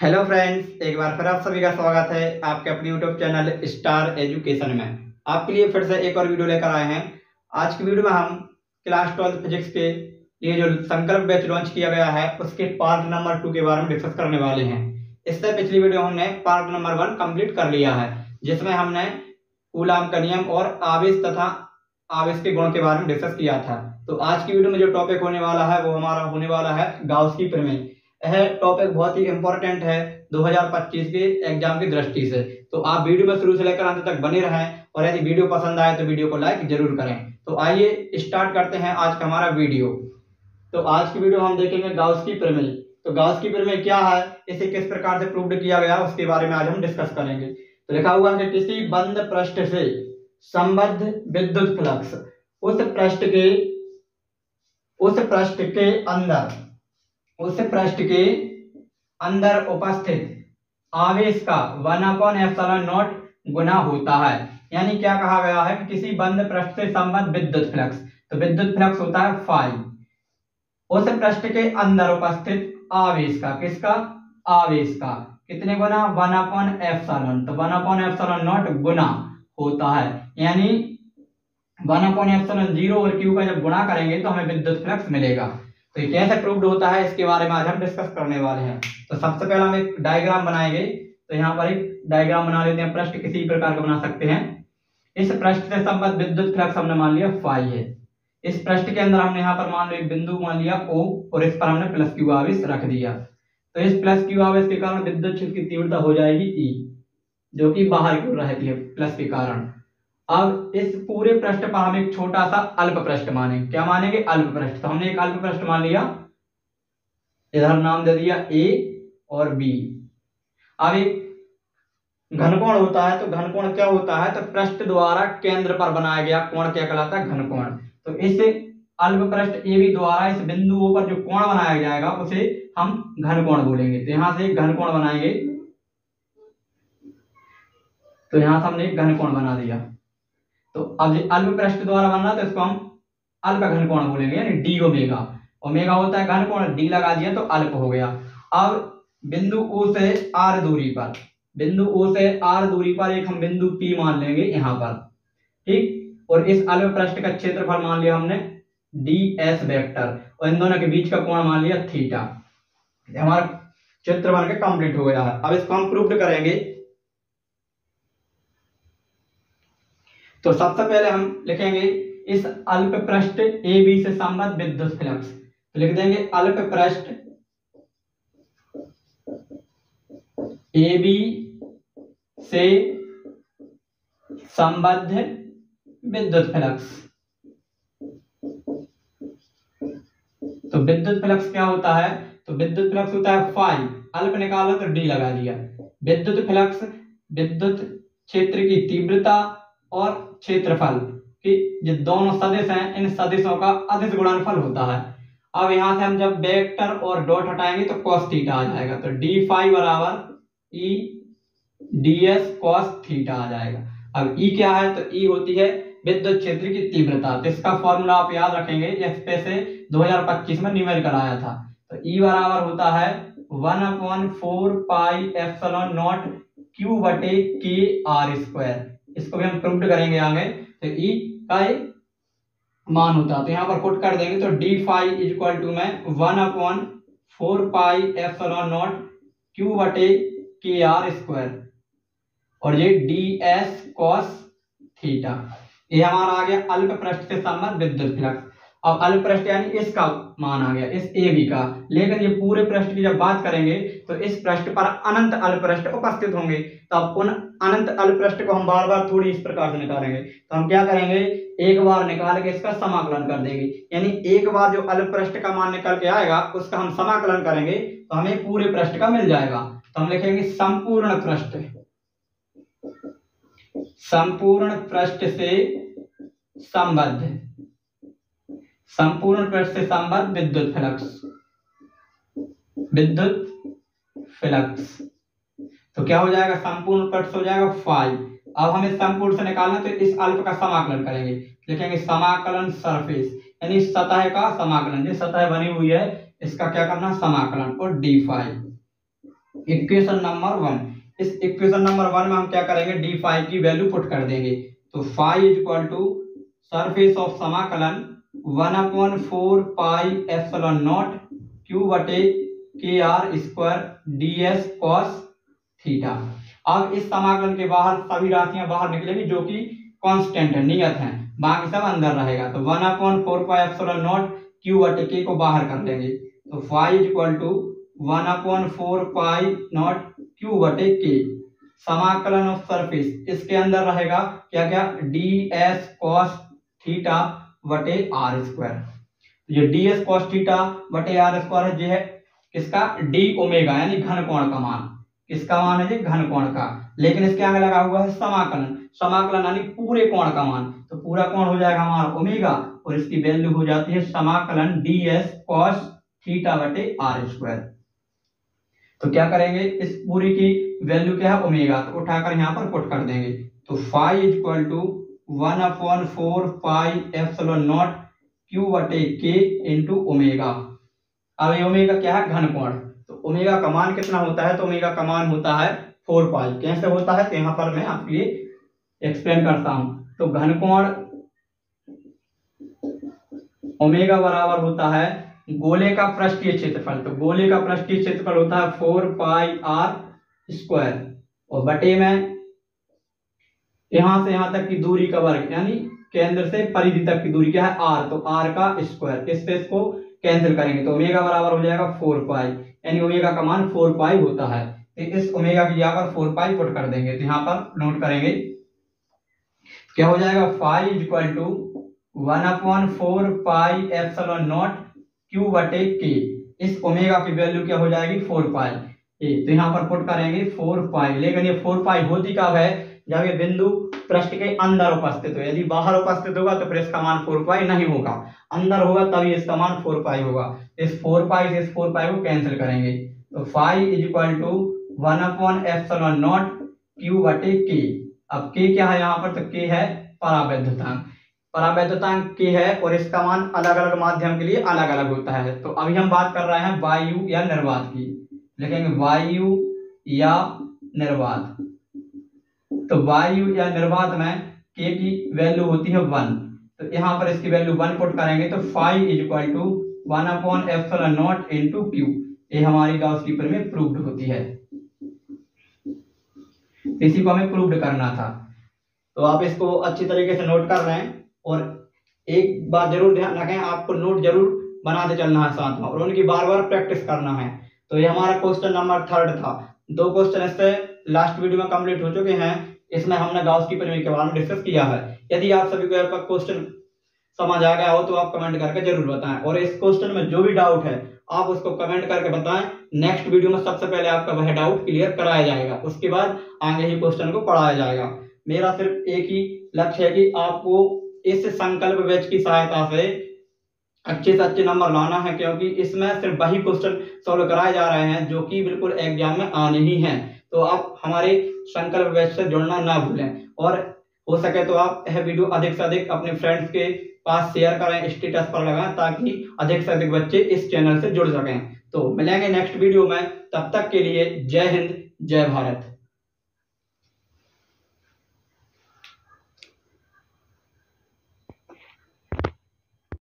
Hello friends, एक बार फिर आप सभी का स्वागत है आपके अपने यूट्यूब चैनल स्टार एजुकेशन में। आपके लिए फिर से एक और वीडियो लेकर आए हैं। आज की वीडियो में हम क्लास 12 फिजिक्स के लिए जो संकल्प बैच लॉन्च किया गया है उसके पार्ट नंबर 2 के बारे में डिस्कस करने वाले हैं। इससे पिछली वीडियो हमने पार्ट नंबर 1 कंप्लीट कर लिया है, जिसमें हमने कूलाम का नियम और आवेश तथा आवेश के गुण के बारे में डिस्कस किया था। तो आज की वीडियो में जो टॉपिक होने वाला है वो हमारा होने वाला है गाउस की प्रमेय। यह टॉपिक बहुत ही इंपॉर्टेंट है 2025 के एग्जाम की दृष्टि से। तो आप वीडियो में शुरू से लेकर अंत तक बने रहें और यदि वीडियो पसंद आए तो वीडियो को लाइक जरूर करें। तो आइए स्टार्ट करते हैं आज का हमारा वीडियो। तो आज की वीडियो हम देखेंगे गाउस की प्रमेय। तो गाउस की प्रमेय क्या है, इसे किस प्रकार से प्रूव्ड किया गया उसके बारे में आज हम डिस्कस करेंगे। तो लिखा हुआ है कि किसी बंद पृष्ठ से संबद्ध विद्युत फ्लक्स उस पृष्ठ के अंदर उपस्थित आवेश का 1/एप्सिलॉन नॉट गुना होता है। यानी क्या कहा गया है कि किसी बंद पृष्ठ से संबद्ध विद्युत फ्लक्स, तो विद्युत फ्लक्स होता है फाई, उस पृष्ठ के अंदर उपस्थित आवेश का, किसका, आवेश का कितने गुना, 1/एप्सिलॉन, तो 1/एप्सिलॉन नॉट गुना होता है। यानी 1/एप्सिलॉन 0 और क्यू का जब गुणा करेंगे तो हमें विद्युत फ्लक्स मिलेगा। तो ये कैसे प्रूव्ड होता है इसके बारे में आज हम डिस्कस करने वाले हैं। तो सबसे पहले हम एक डायग्राम बनाएंगे। तो यहाँ पर एक डायग्राम बना लेते हैं। पृष्ठ किसी प्रकार का बना सकते हैं। इस पृष्ठ से संबद्ध विद्युत फ्लक्स हमने मान लिया फाई है। इस पृष्ठ के अंदर हमने यहाँ पर मान लो एक बिंदु मान लिया O और इस पर हमने प्लस क्यू आवेश रख दिया। तो इस प्लस क्यू आवेश के कारण विद्युत क्षेत्र की तीव्रता हो जाएगी E, जो कि बाहर की ओर रहती है प्लस के कारण। अब इस पूरे पृष्ठ पर हम एक छोटा सा अल्प पृष्ठ मानेंगे। क्या मानेंगे, अल्प पृष्ठ। तो हमने एक अल्प पृष्ठ मान लिया, इधर नाम दे दिया A और B। अब एक घनकोण होता है, तो घनकोण क्या होता है, तो पृष्ठ द्वारा केंद्र पर बनाया गया कोण क्या कहलाता है, घनकोण। तो इस अल्प पृष्ठ AB द्वारा इस बिंदुओं पर जो कोण बनाया जाएगा उसे हम घनकोण बोलेंगे। तो यहां से एक घनकोण बनाएंगे। तो यहां से हमने एक घनकोण बना दिया। तो अब अल्प पृष्ठ द्वारा बन रहा तो इसको हम अल्प घनकोण बोलेंगे, यानी डी ओमेगा। ओमेगा होता है घनकोण, डी लगा दिया तो अल्प हो गया। अब बिंदु O से R दूरी पर, बिंदु O से R दूरी पर एक हम बिंदु P मान लेंगे यहाँ पर, ठीक। और इस अल्प पृष्ठ का क्षेत्रफल मान लिया हमने ds वेक्टर और इन दोनों के बीच का कोण मान लिया थीटा। हमारा चित्र बन के कंप्लीट हो गया है। अब इसको हम प्रूव्ड करेंगे। तो सबसे पहले हम लिखेंगे इस अल्प पृष्ठ AB से संबद्ध विद्युत फ्लक्स। तो लिख देंगे अल्प पृष्ठ AB से संबद्ध विद्युत फ्लक्स। तो विद्युत फ्लक्स क्या होता है, तो विद्युत फ्लक्स होता है फाई, अल्प निकाला तो डी लगा दिया। विद्युत फ्लक्स विद्युत क्षेत्र की तीव्रता और क्षेत्रफल कि ये दोनों सदिश हैं, इन सदिशों का अदिश गुणनफल होता है। अब यहां से हम जब वेक्टर और डॉट हटाएंगे तो cos थीटा आ जाएगा। तो d फाई बराबर E ds cos थीटा आ जाएगा। अब E क्या है, तो E होती है विद्युत क्षेत्र की तीव्रता। तो इसका फॉर्मूला आप याद रखेंगे, इस पे से 2025 में न्यूमेरिकल आया था। तो E बराबर होता है 1/4 पाई एप्सिलॉन नॉट Q बटे K R स्क्वायर। इसको भी हम प्रूव्ड करेंगे आगे। तो E का एक मान होता है, तो यहाँ पर पुट कर देंगे तो d फाई इक्वल टू में 1/4 पाई एप्सिलॉन नॉट Q बटे K R स्क्वायर और ये ds cos थीटा। ये हमारा आ गया अल्प पृष्ठ से संबद्ध विद्युत फ्लक्स। अब अल्प पृष्ठ यानी इसका मान आ गया, इस AB का। लेकिन ये पूरे पृष्ठ की जब बात करेंगे तो इस पृष्ठ पर अनंत अल्प पृष्ठ उपस्थित होंगे। तो अब उन अनंत अल्प पृष्ठ को हम बार बार थोड़ी इस प्रकार से निकालेंगे। तो हम क्या करेंगे, एक बार निकाल के इसका समाकलन कर देंगे। यानी एक बार जो अल्प पृष्ठ का मान निकल के आएगा उसका हम समाकलन करेंगे तो हमें पूरे पृष्ठ का मिल जाएगा। तो हम लिखेंगे संपूर्ण पृष्ठ, संपूर्ण पृष्ठ से संबद्ध, संपूर्ण पृष्ठ से संबद्ध विद्युत फ्लक्स, विद्युत फ्लक्स। तो क्या हो जाएगा, संपूर्ण पृष्ठ हो जाएगा फाई। अब हमें संपूर्ण से निकालना तो इस अल्प का समाकलन करेंगे। लिखेंगे समाकलन सरफेस, यानी सतह का समाकलन। जो सतह बनी हुई है इसका क्या करना, समाकलन, और डी फाई। Equation number 1। इस इक्वेशन नंबर 1 में हम क्या करेंगे, डी फाई की वैल्यू पुट कर देंगे। तो phi is equal to surface of समाकलन 1/4 पाई एप्सिलॉन नॉट क्यू बटे K R square D S cos theta. अब इस समाकलन के बाहर सभी राशियां बाहर निकलेंगी जो कि कांस्टेंट है, नियत है, बाकी सब अंदर रहेगा। तो 1/4 पाई एप्सिलॉन नॉट क्यू बटे के को बाहर कर लेंगे। तो phi is equal to 1/4 pi not Q बटे के समाकलन ऑफ सरफेस, इसके अंदर रहेगा क्या क्या, डी एस कॉस थीटा बटे आर स्क्वायर। ये डी एस कॉस थीटा बटे आर स्क्वायर है, जो है किसका, डी ओमेगा यानी घन कोण का मान। किसका मान है जी, घन कोण का। लेकिन इसके आगे लगा हुआ है समाकलन, समाकलन यानी पूरे कोण का मान। तो पूरा कोण हो जाएगा हमारा ओमेगा और इसकी वैल्यू हो जाती है समाकलन डी एस कॉस थीटा बटे आर स्क्वायर। तो क्या करेंगे, इस पूरी की वैल्यू क्या है, ओमेगा, तो उठाकर यहाँ पर पुट कर देंगे। तो phi is equal to 1/4 pi epsilon not Q बटे के इंटू ओमेगा। अब ये ओमेगा क्या है, घन कोण। तो ओमेगा का मान कितना होता है, तो ओमेगा का मान होता है 4 पाई। कैसे होता है, तो यहाँ पर मैं आपके लिए एक्सप्लेन करता हूँ। तो घन कोण ओमेगा बराबर होता है गोले का पृष्ठीय क्षेत्रफल। तो गोले का पृष्ठीय क्षेत्रफल होता है 4 पाई आर स्क्वायर और बटे में यहां से यहां तक की दूरी का वर्ग, यानी केंद्र से परिधि तक की दूरी क्या है, आर। तो आर का स्क्वायर, इससे इसको कैंसिल करेंगे तो ओमेगा बराबर हो जाएगा 4 पाई, यानी ओमेगा का मान 4 पाई होता है। तो इस ओमेगा की जगह पर 4 पाई पुट कर देंगे। तो यहाँ पर नोट करेंगे क्या हो जाएगा, phi is equal to 1/4 pi epsilon not Q बटे के। इस ओमेगा की वैल्यू क्या हो जाएगी, 4 पाई। तो यहाँ पर पुट करेंगे 4 पाई, लेकिन ये 4 पाई होती कब है, जब ये बिंदु पृष्ठ के अंदर उपस्थित हो। यदि बाहर उपस्थित होगा तो फिर इसका मान 4 पाई नहीं होगा, अंदर होगा तभी इसका मान 4 पाई होगा। इस 4 पाई से इस 4 पाई को कैंसिल करेंगे। तो फाई इज इक्वल टू 1/एप्सिलॉन नॉट क्यू बटे के। अब के क्या है यहाँ पर, तो के है परावैद्युतांक। परावैद्युतांक के है और इसका मान अलग अलग माध्यम के लिए अलग अलग होता है। तो अभी हम बात कर रहे हैं वायु या निर्वात की, लिखेंगे वायु या निर्वात। तो वायु या निर्वात में के की वैल्यू होती है 1। तो यहाँ पर इसकी वैल्यू 1 पुट करेंगे तो फाई इज इक्वल टू 1/एप्सिलॉन नॉट इनटू क्यू। ये हमारी गाउस की प्रमेय प्रूव्ड होती है, इसी को हमें प्रूव्ड करना था। तो आप इसको अच्छी तरीके से नोट कर रहे हैं और एक बात जरूर ध्यान रखें, आपको नोट जरूर बनाते चलना है साथ में और उनकी बार बार प्रैक्टिस करना है। तो ये हमारा क्वेश्चन नंबर 3 था। 2 क्वेश्चन इससे लास्ट वीडियो में कंप्लीट हो चुके हैं। इसमें हमने गाउस की प्रमेय के बारे में डिस्कस किया है। यदि आप सभी को आपका क्वेश्चन समझ आ गया हो तो आप कमेंट करके जरूर बताएं और इस क्वेश्चन में जो भी डाउट है आप उसको कमेंट करके बताएं। नेक्स्ट वीडियो में सबसे पहले आपका वह डाउट क्लियर कराया जाएगा, उसके बाद आगे ही क्वेश्चन को पढ़ाया जाएगा। मेरा सिर्फ एक ही लक्ष्य है कि आपको इस संकल्प बैच की सहायता से अच्छे से अच्छे नंबर लाना है, क्योंकि इसमें सिर्फ वही क्वेश्चन सॉल्व कराए जा रहे हैं जो कि बिल्कुल एग्जाम में आने ही हैं। तो आप हमारे संकल्प बैच से जुड़ना ना भूलें और हो सके तो आप यह वीडियो अधिक से अधिक अपने फ्रेंड्स के पास शेयर करें, स्टेटस पर लगाएं, ताकि अधिक से अधिक बच्चे इस चैनल से जुड़ सकें। तो मिलेंगे नेक्स्ट वीडियो में, तब तक के लिए जय हिंद जय भारत।